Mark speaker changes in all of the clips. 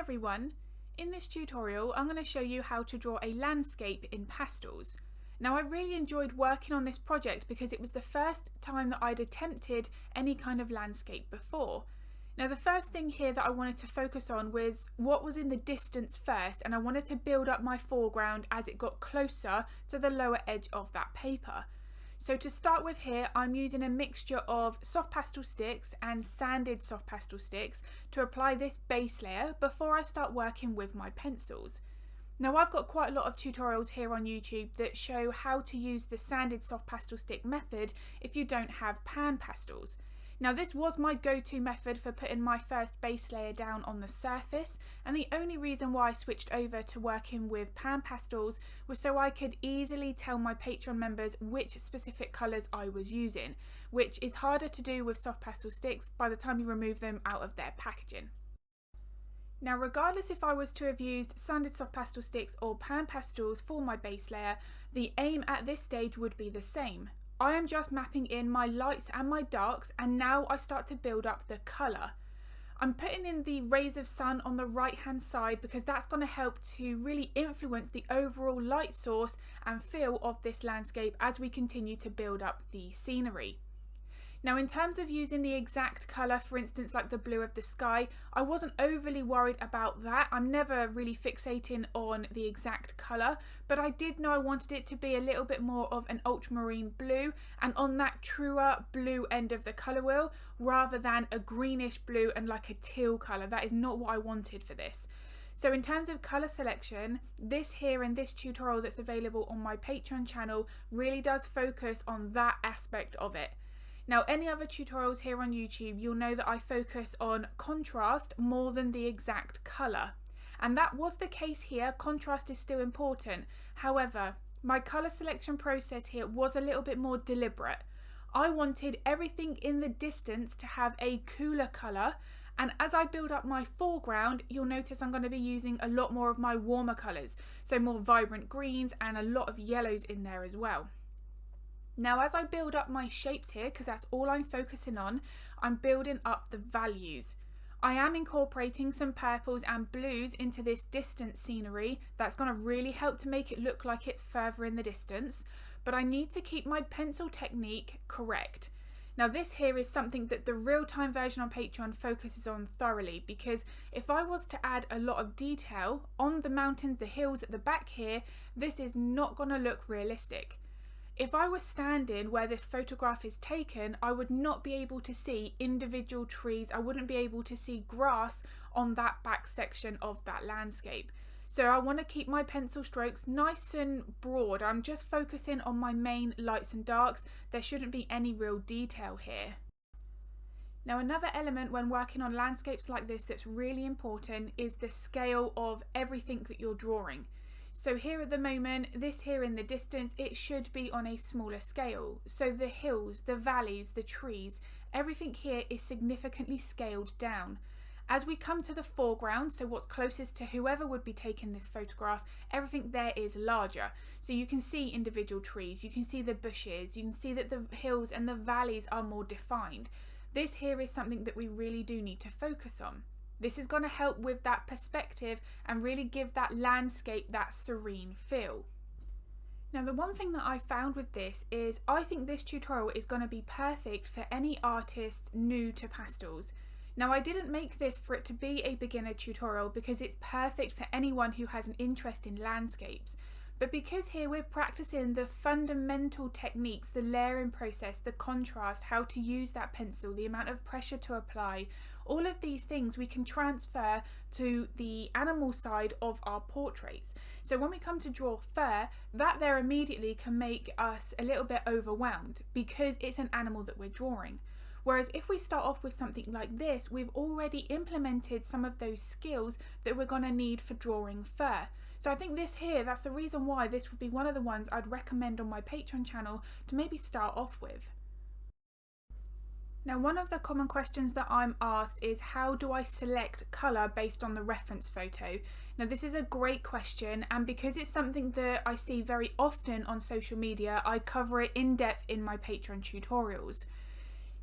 Speaker 1: everyone, in this tutorial I'm going to show you how to draw a landscape in pastels. Now I really enjoyed working on this project because it was the first time that I'd attempted any kind of landscape before. Now the first thing here that I wanted to focus on was what was in the distance first, and I wanted to build up my foreground as it got closer to the lower edge of that paper. So to start with here, I'm using a mixture of soft pastel sticks and sanded soft pastel sticks to apply this base layer before I start working with my pencils. Now I've got quite a lot of tutorials here on YouTube that show how to use the sanded soft pastel stick method if you don't have pan pastels. Now this was my go-to method for putting my first base layer down on the surface, and the only reason why I switched over to working with pan pastels was so I could easily tell my Patreon members which specific colours I was using, which is harder to do with soft pastel sticks by the time you remove them out of their packaging. Now regardless if I was to have used sanded soft pastel sticks or pan pastels for my base layer, the aim at this stage would be the same. I am just mapping in my lights and my darks, and now I start to build up the colour. I'm putting in the rays of sun on the right hand side because that's going to help to really influence the overall light source and feel of this landscape as we continue to build up the scenery. Now in terms of using the exact colour, for instance like the blue of the sky, I wasn't overly worried about that. I'm never really fixating on the exact colour, but I did know I wanted it to be a little bit more of an ultramarine blue and on that truer blue end of the colour wheel rather than a greenish blue and like a teal colour. That is not what I wanted for this. So in terms of colour selection, this here in this tutorial that's available on my Patreon channel really does focus on that aspect of it. Now any other tutorials here on YouTube, you'll know that I focus on contrast more than the exact colour. And that was the case here. Contrast is still important. However, my colour selection process here was a little bit more deliberate. I wanted everything in the distance to have a cooler colour, and as I build up my foreground, you'll notice I'm going to be using a lot more of my warmer colours. So more vibrant greens and a lot of yellows in there as well. Now as I build up my shapes here, because that's all I'm focusing on, I'm building up the values. I am incorporating some purples and blues into this distant scenery. That's going to really help to make it look like it's further in the distance, but I need to keep my pencil technique correct. Now this here is something that the real-time version on Patreon focuses on thoroughly, because if I was to add a lot of detail on the mountains, the hills at the back here, this is not going to look realistic. If I was standing where this photograph is taken, I would not be able to see individual trees. I wouldn't be able to see grass on that back section of that landscape. So I want to keep my pencil strokes nice and broad. I'm just focusing on my main lights and darks. There shouldn't be any real detail here. Now another element when working on landscapes like this that's really important is the scale of everything that you're drawing. So here at the moment, this here in the distance, it should be on a smaller scale. So the hills, the valleys, the trees, everything here is significantly scaled down. As we come to the foreground, so what's closest to whoever would be taking this photograph, everything there is larger. So you can see individual trees, you can see the bushes, you can see that the hills and the valleys are more defined. This here is something that we really do need to focus on. This is going to help with that perspective and really give that landscape that serene feel. Now the one thing that I found with this is I think this tutorial is going to be perfect for any artist new to pastels. Now I didn't make this for it to be a beginner tutorial because it's perfect for anyone who has an interest in landscapes. But because here we're practicing the fundamental techniques, the layering process, the contrast, how to use that pencil, the amount of pressure to apply, all of these things we can transfer to the animal side of our portraits. So when we come to draw fur, that there immediately can make us a little bit overwhelmed because it's an animal that we're drawing. Whereas if we start off with something like this, we've already implemented some of those skills that we're going to need for drawing fur. So I think this here, that's the reason why this would be one of the ones I'd recommend on my Patreon channel to maybe start off with. Now one of the common questions that I'm asked is how do I select colour based on the reference photo? Now this is a great question, and because it's something that I see very often on social media, I cover it in depth in my Patreon tutorials.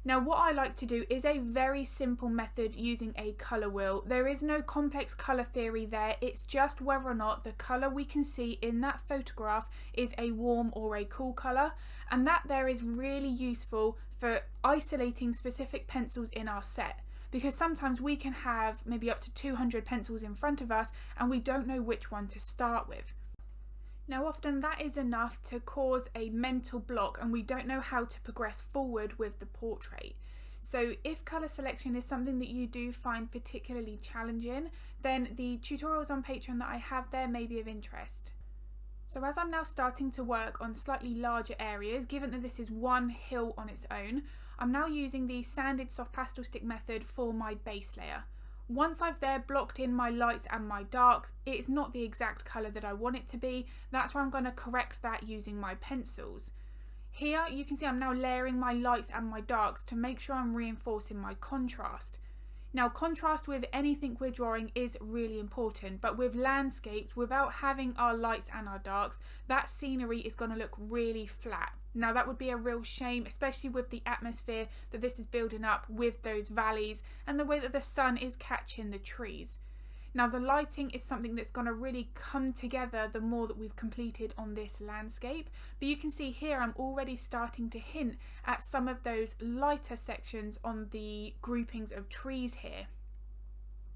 Speaker 1: Now what I like to do is a very simple method using a colour wheel. There is no complex colour theory there, it's just whether or not the colour we can see in that photograph is a warm or a cool colour, and that there is really useful for isolating specific pencils in our set, because sometimes we can have maybe up to 200 pencils in front of us and we don't know which one to start with. Now often that is enough to cause a mental block and we don't know how to progress forward with the portrait. So if colour selection is something that you do find particularly challenging, then the tutorials on Patreon that I have there may be of interest. So as I'm now starting to work on slightly larger areas, given that this is one hill on its own, I'm now using the sanded soft pastel stick method for my base layer. Once I've there blocked in my lights and my darks, it's not the exact colour that I want it to be. That's where I'm going to correct that using my pencils. Here you can see I'm now layering my lights and my darks to make sure I'm reinforcing my contrast. Now contrast with anything we're drawing is really important, but with landscapes, without having our lights and our darks, that scenery is going to look really flat. Now that would be a real shame, especially with the atmosphere that this is building up with those valleys and the way that the sun is catching the trees. Now the lighting is something that's going to really come together the more that we've completed on this landscape, but you can see here I'm already starting to hint at some of those lighter sections on the groupings of trees here.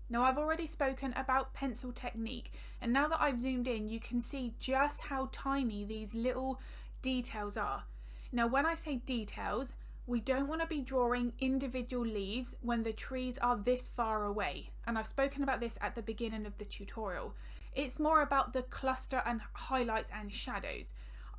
Speaker 1: Now I've already spoken about pencil technique, and now that I've zoomed in you can see just how tiny these little details are. Now when I say details, we don't want to be drawing individual leaves when the trees are this far away, and I've spoken about this at the beginning of the tutorial. It's more about the cluster and highlights and shadows.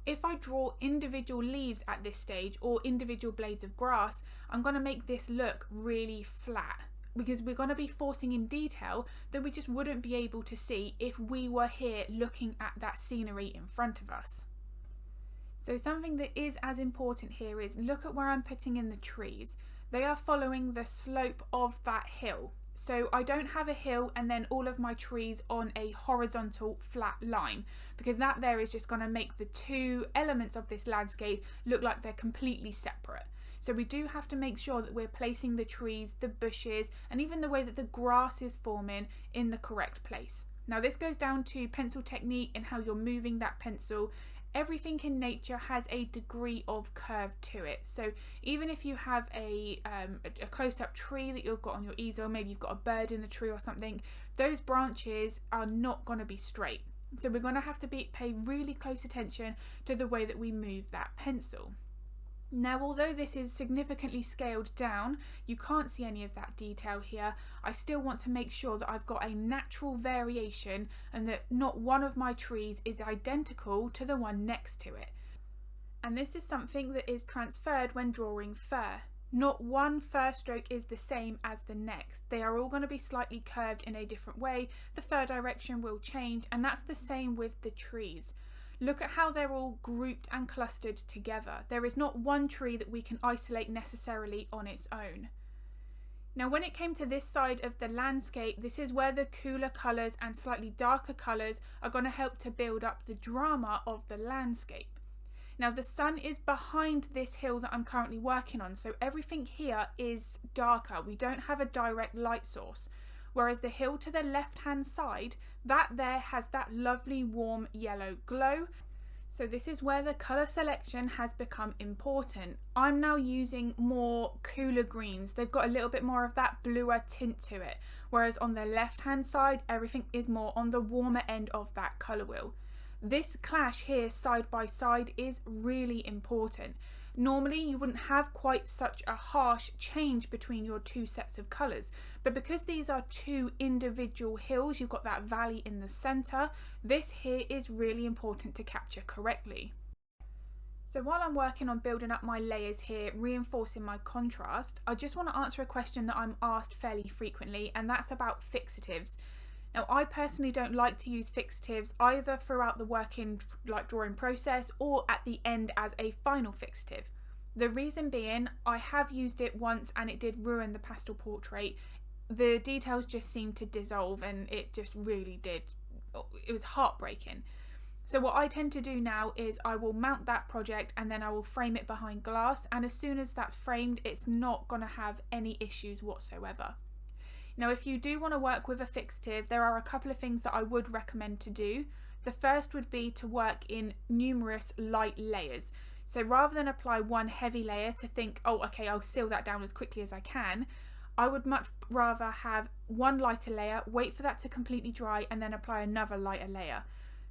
Speaker 1: If I draw individual leaves at this stage or individual blades of grass, I'm going to make this look really flat, because we're going to be forcing in detail that we just wouldn't be able to see if we were here looking at that scenery in front of us. So something that is as important here is look at where I'm putting in the trees. They are following the slope of that hill. So I don't have a hill and then all of my trees on a horizontal flat line, because that there is just going to make the two elements of this landscape look like they're completely separate. So we do have to make sure that we're placing the trees, the bushes, and even the way that the grass is forming in the correct place. Now this goes down to pencil technique and how you're moving that pencil. Everything in nature has a degree of curve to it. So even if you have a close-up tree that you've got on your easel, maybe you've got a bird in the tree or something, those branches are not going to be straight. So we're going to have to pay really close attention to the way that we move that pencil. Now, although this is significantly scaled down, you can't see any of that detail here. I still want to make sure that I've got a natural variation and that not one of my trees is identical to the one next to it. And this is something that is transferred when drawing fur. Not one fur stroke is the same as the next. They are all going to be slightly curved in a different way. The fur direction will change, and that's the same with the trees. Look at how they're all grouped and clustered together. There is not one tree that we can isolate necessarily on its own. Now when it came to this side of the landscape, this is where the cooler colours and slightly darker colours are going to help to build up the drama of the landscape. Now the sun is behind this hill that I'm currently working on, so everything here is darker. We don't have a direct light source. Whereas the hill to the left hand side, that there has that lovely warm yellow glow. So this is where the colour selection has become important. I'm now using more cooler greens. They've got a little bit more of that bluer tint to it. Whereas on the left hand side, everything is more on the warmer end of that colour wheel. This clash here side by side is really important. Normally you wouldn't have quite such a harsh change between your two sets of colours, but because these are two individual hills, you've got that valley in the centre, this here is really important to capture correctly. So while I'm working on building up my layers here, reinforcing my contrast, I just want to answer a question that I'm asked fairly frequently, and that's about fixatives. Now I personally don't like to use fixatives either throughout the working drawing process or at the end as a final fixative. The reason being, I have used it once and it did ruin the pastel portrait. The details just seemed to dissolve and it just really did. It was heartbreaking. So what I tend to do now is I will mount that project and then I will frame it behind glass, and as soon as that's framed, it's not going to have any issues whatsoever. Now, if you do want to work with a fixative, there are a couple of things that I would recommend to do. The first would be to work in numerous light layers. So rather than apply one heavy layer to think, oh, okay, I'll seal that down as quickly as I can, I would much rather have one lighter layer, wait for that to completely dry, and then apply another lighter layer.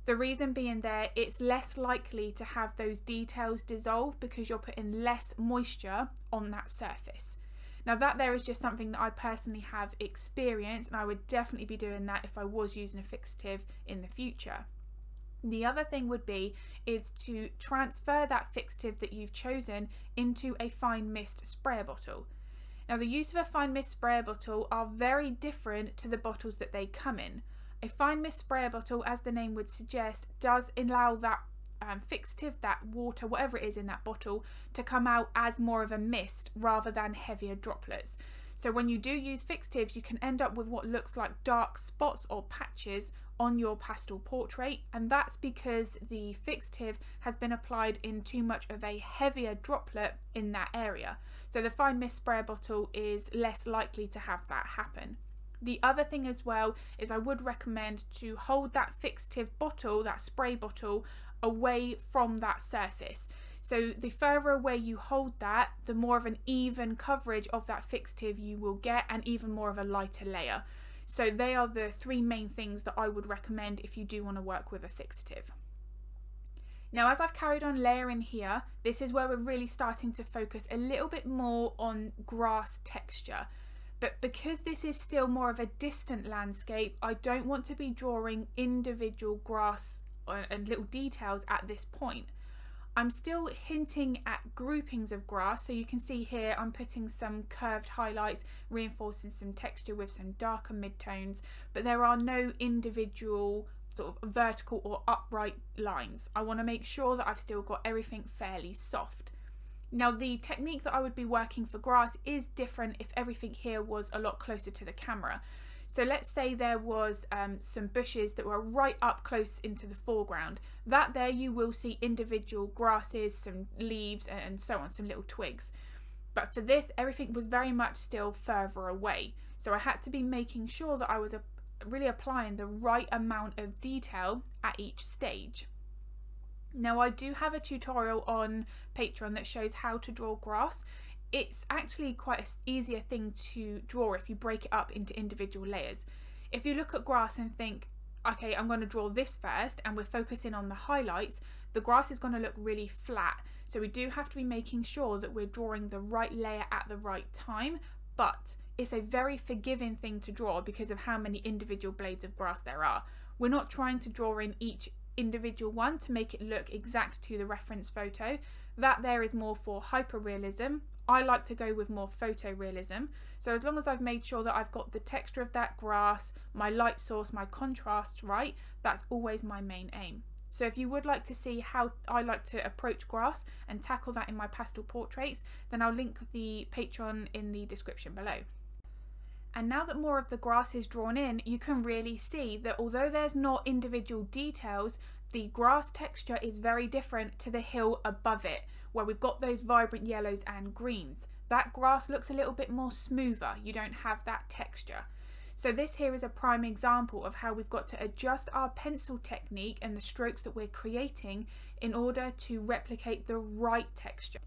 Speaker 1: The reason being there, it's less likely to have those details dissolve because you're putting less moisture on that surface. Now that there is just something that I personally have experienced, and I would definitely be doing that if I was using a fixative in the future. The other thing would be is to transfer that fixative that you've chosen into a fine mist sprayer bottle. Now the use of a fine mist sprayer bottle are very different to the bottles that they come in. A fine mist sprayer bottle, as the name would suggest, does allow that fixative, that water, whatever it is in that bottle, to come out as more of a mist rather than heavier droplets. So when you do use fixatives, you can end up with what looks like dark spots or patches on your pastel portrait, and that's because the fixative has been applied in too much of a heavier droplet in that area. So the fine mist sprayer bottle is less likely to have that happen. The other thing as well is I would recommend to hold that fixative bottle, that spray bottle, away from that surface. So the further away you hold that, the more of an even coverage of that fixative you will get, and even more of a lighter layer. So they are the three main things that I would recommend if you do want to work with a fixative. Now, as I've carried on layering here, this is where we're really starting to focus a little bit more on grass texture. But because this is still more of a distant landscape, I don't want to be drawing individual grass and little details at this point. I'm still hinting at groupings of grass, so you can see here I'm putting some curved highlights, reinforcing some texture with some darker midtones, but there are no individual sort of vertical or upright lines. I want to make sure that I've still got everything fairly soft. Now the technique that I would be working for grass is different if everything here was a lot closer to the camera. So let's say there was some bushes that were right up close into the foreground. That there you will see individual grasses, some leaves and so on, some little twigs. But for this, everything was very much still further away. So I had to be making sure that I was really applying the right amount of detail at each stage. Now I do have a tutorial on Patreon that shows how to draw grass. It's actually quite an easier thing to draw if you break it up into individual layers. If you look at grass and think, okay, I'm going to draw this first, and we're focusing on the highlights, the grass is going to look really flat. So we do have to be making sure that we're drawing the right layer at the right time, but it's a very forgiving thing to draw because of how many individual blades of grass there are. We're not trying to draw in each individual one to make it look exact to the reference photo. That there is more for hyperrealism. I like to go with more photorealism. So as long as I've made sure that I've got the texture of that grass, my light source, my contrast right, that's always my main aim. So if you would like to see how I like to approach grass and tackle that in my pastel portraits, then I'll link the Patreon in the description below. And now that more of the grass is drawn in, you can really see that although there's not individual details, the grass texture is very different to the hill above it, where we've got those vibrant yellows and greens. That grass looks a little bit more smoother. You don't have that texture. So this here is a prime example of how we've got to adjust our pencil technique and the strokes that we're creating in order to replicate the right texture.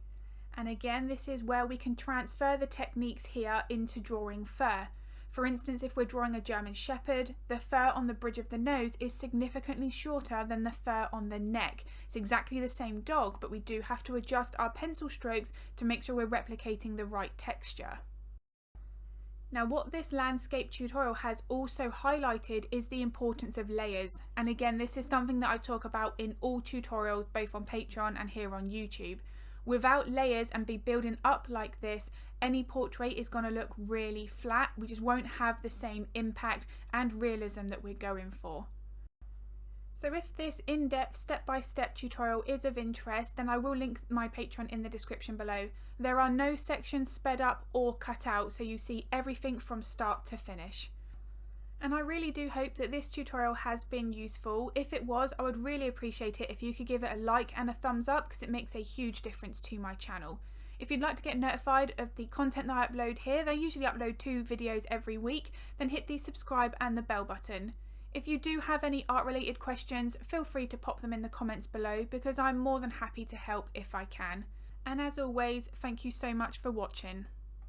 Speaker 1: And again, this is where we can transfer the techniques here into drawing fur. For instance, if we're drawing a German Shepherd, the fur on the bridge of the nose is significantly shorter than the fur on the neck. It's exactly the same dog, but we do have to adjust our pencil strokes to make sure we're replicating the right texture. Now, what this landscape tutorial has also highlighted is the importance of layers. And again, this is something that I talk about in all tutorials, both on Patreon and here on YouTube. Without layers and be building up like this, any portrait is going to look really flat. We just won't have the same impact and realism that we're going for. So if this in-depth step-by-step tutorial is of interest, then I will link my Patreon in the description below. There are no sections sped up or cut out, so you see everything from start to finish. And I really do hope that this tutorial has been useful. If it was, I would really appreciate it if you could give it a like and a thumbs up, because it makes a huge difference to my channel. If you'd like to get notified of the content that I upload here, they usually upload 2 videos every week, then hit the subscribe and the bell button. If you do have any art related questions, feel free to pop them in the comments below, because I'm more than happy to help if I can. And as always, thank you so much for watching.